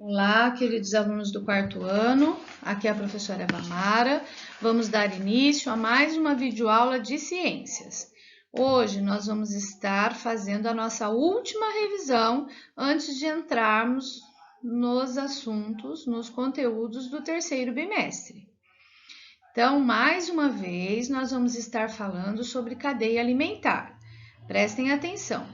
Olá, queridos alunos do quarto ano, aqui é a professora Bamara. Vamos dar início a mais uma videoaula de ciências. Hoje nós vamos estar fazendo a nossa última revisão antes de entrarmos nos assuntos, nos conteúdos do terceiro bimestre. Então, mais uma vez, nós vamos estar falando sobre cadeia alimentar. Prestem atenção.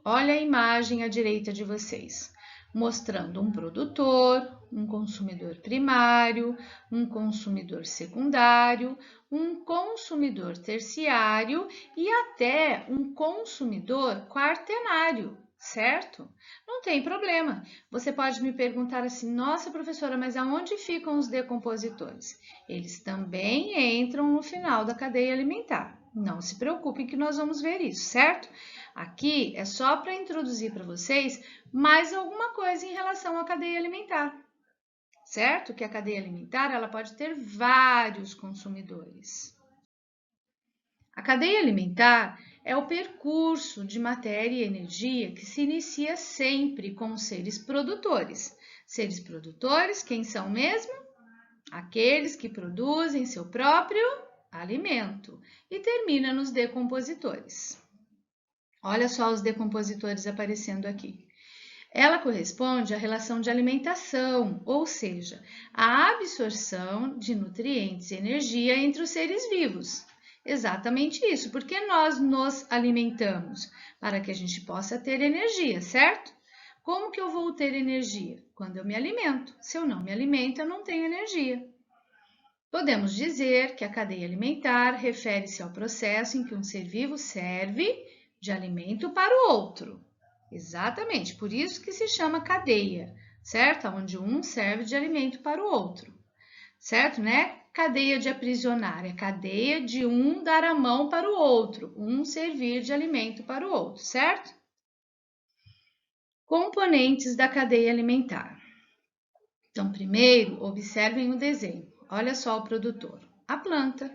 Olha a imagem à direita de vocês, mostrando um produtor, um consumidor primário, um consumidor secundário, um consumidor terciário e até um consumidor quaternário, certo? Não tem problema. Você pode me perguntar assim: nossa, professora, mas aonde ficam os decompositores? Eles também entram no final da cadeia alimentar. Não se preocupem que nós vamos ver isso, certo? Aqui é só para introduzir para vocês mais alguma coisa em relação à cadeia alimentar, certo? Que a cadeia alimentar ela pode ter vários consumidores. A cadeia alimentar é o percurso de matéria e energia que se inicia sempre com os seres produtores. Seres produtores, quem são mesmo? Aqueles que produzem seu próprio alimento e termina nos decompositores. Olha só os decompositores aparecendo aqui. Ela corresponde à relação de alimentação, ou seja, à absorção de nutrientes e energia entre os seres vivos. Exatamente isso, porque nós nos alimentamos para que a gente possa ter energia, certo? Como que eu vou ter energia? Quando eu me alimento. Se eu não me alimento, eu não tenho energia. Podemos dizer que a cadeia alimentar refere-se ao processo em que um ser vivo serve de alimento para o outro. Exatamente, por isso que se chama cadeia, certo? Onde um serve de alimento para o outro, certo? Né? Cadeia de aprisionar, é cadeia de um dar a mão para o outro, um servir de alimento para o outro, certo? Componentes da cadeia alimentar. Então, primeiro, observem o desenho. Olha só o produtor, a planta.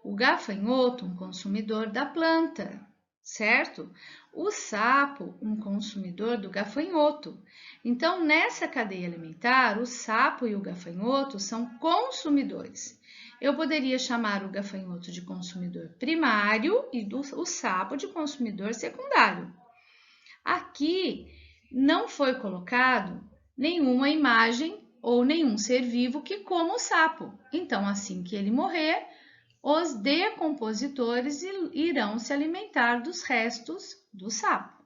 O gafanhoto, um consumidor da planta, certo? O sapo, um consumidor do gafanhoto. Então, nessa cadeia alimentar, o sapo e o gafanhoto são consumidores. Eu poderia chamar o gafanhoto de consumidor primário e o sapo de consumidor secundário. Aqui não foi colocado nenhuma imagem ou nenhum ser vivo que coma o sapo. Então, assim que ele morrer, os decompositores irão se alimentar dos restos do sapo,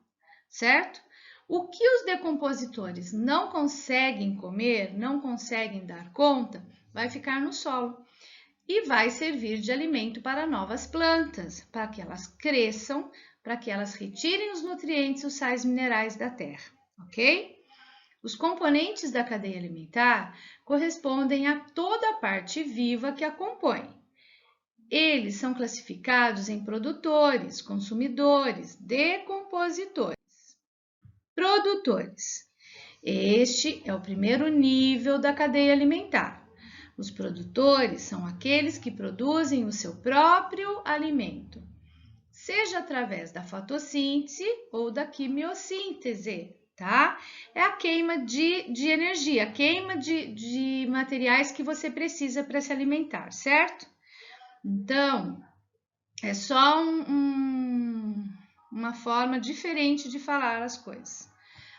certo? O que os decompositores não conseguem comer, não conseguem dar conta, vai ficar no solo e vai servir de alimento para novas plantas, para que elas cresçam, para que elas retirem os nutrientes e os sais minerais da terra, ok? Os componentes da cadeia alimentar correspondem a toda a parte viva que a compõe. Eles são classificados em produtores, consumidores, decompositores, produtores. Este é o primeiro nível da cadeia alimentar. Os produtores são aqueles que produzem o seu próprio alimento, seja através da fotossíntese ou da quimiossíntese, tá? É a queima de energia, a queima de materiais que você precisa para se alimentar, certo? Então, é só uma forma diferente de falar as coisas.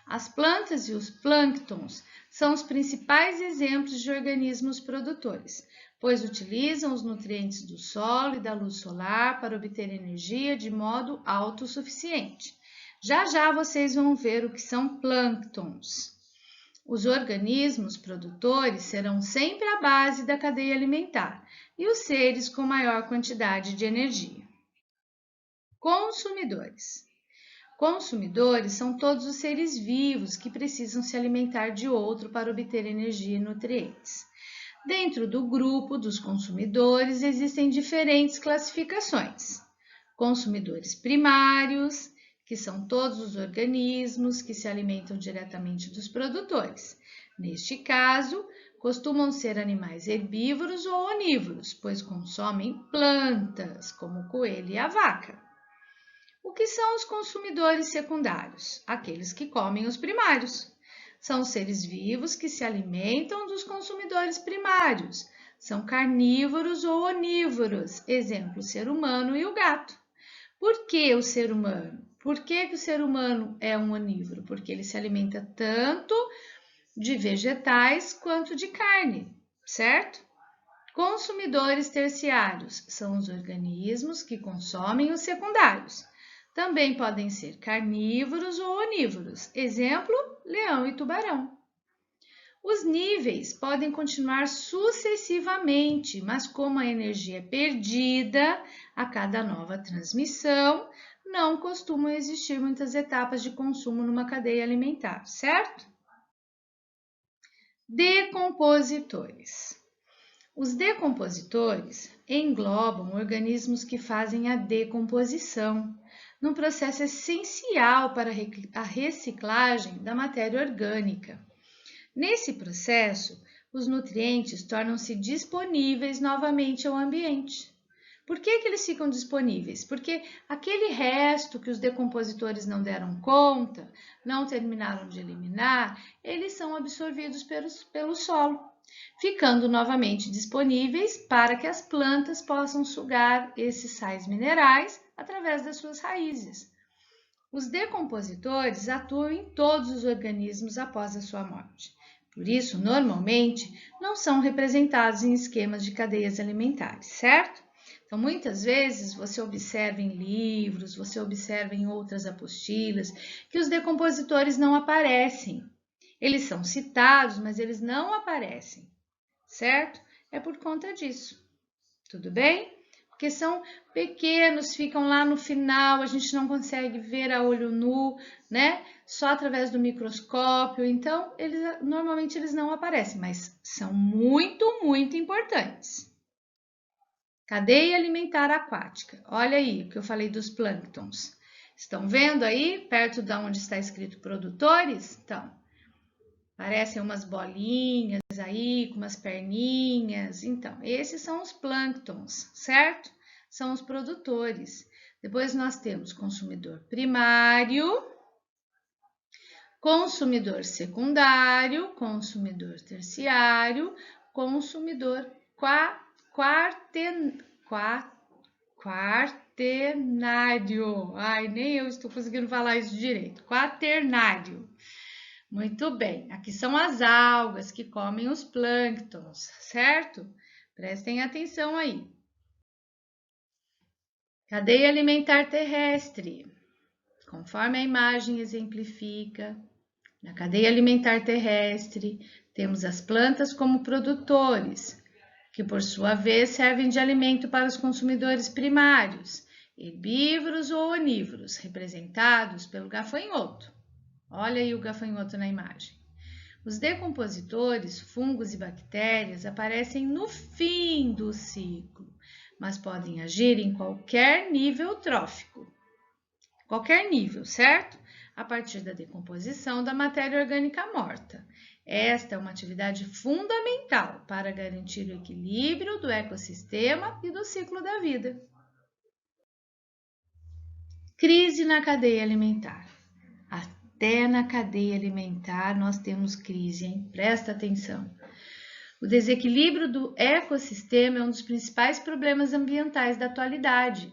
As plantas e os plânctons são os principais exemplos de organismos produtores, pois utilizam os nutrientes do solo e da luz solar para obter energia de modo autossuficiente. Já já vocês vão ver o que são plânctons. Os organismos produtores serão sempre a base da cadeia alimentar e os seres com maior quantidade de energia. Consumidores. Consumidores são todos os seres vivos que precisam se alimentar de outro para obter energia e nutrientes. Dentro do grupo dos consumidores existem diferentes classificações. Consumidores primários, que são todos os organismos que se alimentam diretamente dos produtores. Neste caso, costumam ser animais herbívoros ou onívoros, pois consomem plantas, como o coelho e a vaca. O que são os consumidores secundários? Aqueles que comem os primários. São seres vivos que se alimentam dos consumidores primários. São carnívoros ou onívoros, exemplo, o ser humano e o gato. Por que o ser humano? Por que o ser humano é um onívoro? Porque ele se alimenta tanto de vegetais quanto de carne, certo? Consumidores terciários são os organismos que consomem os secundários. Também podem ser carnívoros ou onívoros, exemplo, leão e tubarão. Os níveis podem continuar sucessivamente, mas como a energia é perdida a cada nova transmissão, não costumam existir muitas etapas de consumo numa cadeia alimentar, certo? Decompositores. Os decompositores englobam organismos que fazem a decomposição, num processo essencial para a reciclagem da matéria orgânica. Nesse processo, os nutrientes tornam-se disponíveis novamente ao ambiente. Por que eles ficam disponíveis? Porque aquele resto que os decompositores não deram conta, não terminaram de eliminar, eles são absorvidos pelo solo, ficando novamente disponíveis para que as plantas possam sugar esses sais minerais através das suas raízes. Os decompositores atuam em todos os organismos após a sua morte. Por isso, normalmente, não são representados em esquemas de cadeias alimentares, certo? Então, muitas vezes, você observa em livros, você observa em outras apostilas, que os decompositores não aparecem. Eles são citados, mas eles não aparecem, certo? É por conta disso, tudo bem? Porque são pequenos, ficam lá no final, a gente não consegue ver a olho nu, né? Só através do microscópio. Então, normalmente eles não aparecem, mas são muito importantes. Cadeia alimentar aquática. Olha aí o que eu falei dos plânctons. Estão vendo aí, perto de onde está escrito produtores? Então, parecem umas bolinhas aí, com umas perninhas. Então, esses são os plânctons, certo? São os produtores. Depois nós temos consumidor primário, consumidor secundário, consumidor terciário, consumidor quaternário. Ai, nem eu estou conseguindo falar isso direito. Quaternário. Muito bem, aqui são as algas que comem os plânctons, certo? Prestem atenção aí. Cadeia alimentar terrestre. Conforme a imagem exemplifica, na cadeia alimentar terrestre, temos as plantas como produtores, que por sua vez servem de alimento para os consumidores primários, herbívoros ou onívoros, representados pelo gafanhoto. Olha aí o gafanhoto na imagem. Os decompositores, fungos e bactérias aparecem no fim do ciclo, mas podem agir em qualquer nível trófico. Qualquer nível, certo? A partir da decomposição da matéria orgânica morta. Esta é uma atividade fundamental para garantir o equilíbrio do ecossistema e do ciclo da vida. Crise na cadeia alimentar. Até na cadeia alimentar nós temos crise, hein? Presta atenção. O desequilíbrio do ecossistema é um dos principais problemas ambientais da atualidade.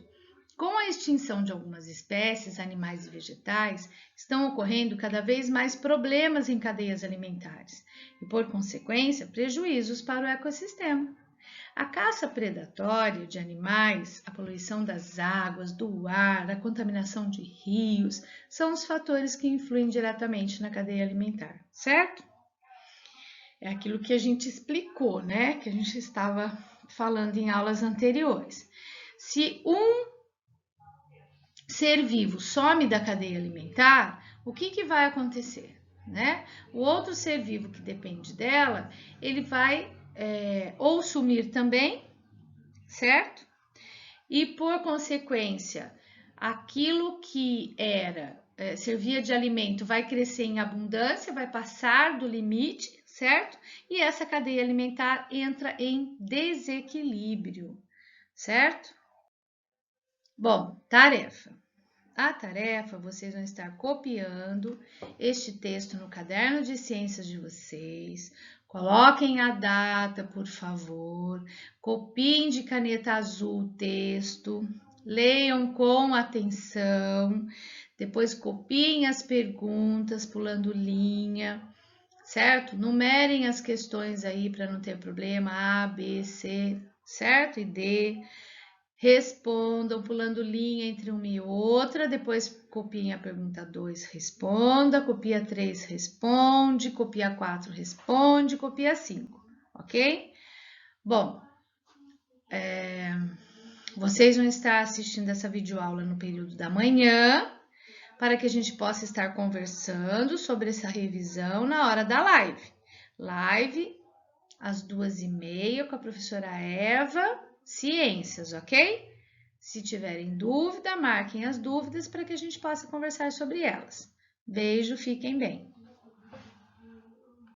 Com a extinção de algumas espécies, animais e vegetais, estão ocorrendo cada vez mais problemas em cadeias alimentares e, por consequência, prejuízos para o ecossistema. A caça predatória de animais, a poluição das águas, do ar, a contaminação de rios, são os fatores que influem diretamente na cadeia alimentar, certo? É aquilo que a gente explicou, né? Que a gente estava falando em aulas anteriores. Se um ser vivo some da cadeia alimentar, o que vai acontecer, né? O outro ser vivo que depende dela, ele vai ou sumir também, certo? E por consequência, aquilo que servia de alimento vai crescer em abundância, vai passar do limite, certo? E essa cadeia alimentar entra em desequilíbrio, certo? Bom, tarefa. A tarefa, vocês vão estar copiando este texto no caderno de ciências de vocês. Coloquem a data, por favor. Copiem de caneta azul o texto. Leiam com atenção. Depois copiem as perguntas, pulando linha, certo? Numerem as questões aí para não ter problema. A, B, C, certo? E D. Respondam, pulando linha entre uma e outra, depois copiem a pergunta 2, responda, copia 3, responde, copia 4, responde, copia 5, ok? Bom, vocês vão estar assistindo essa videoaula no período da manhã, para que a gente possa estar conversando sobre essa revisão na hora da live. Live às 2h30 com a professora Eva, Ciências, ok? Se tiverem dúvida, marquem as dúvidas para que a gente possa conversar sobre elas. Beijo, fiquem bem.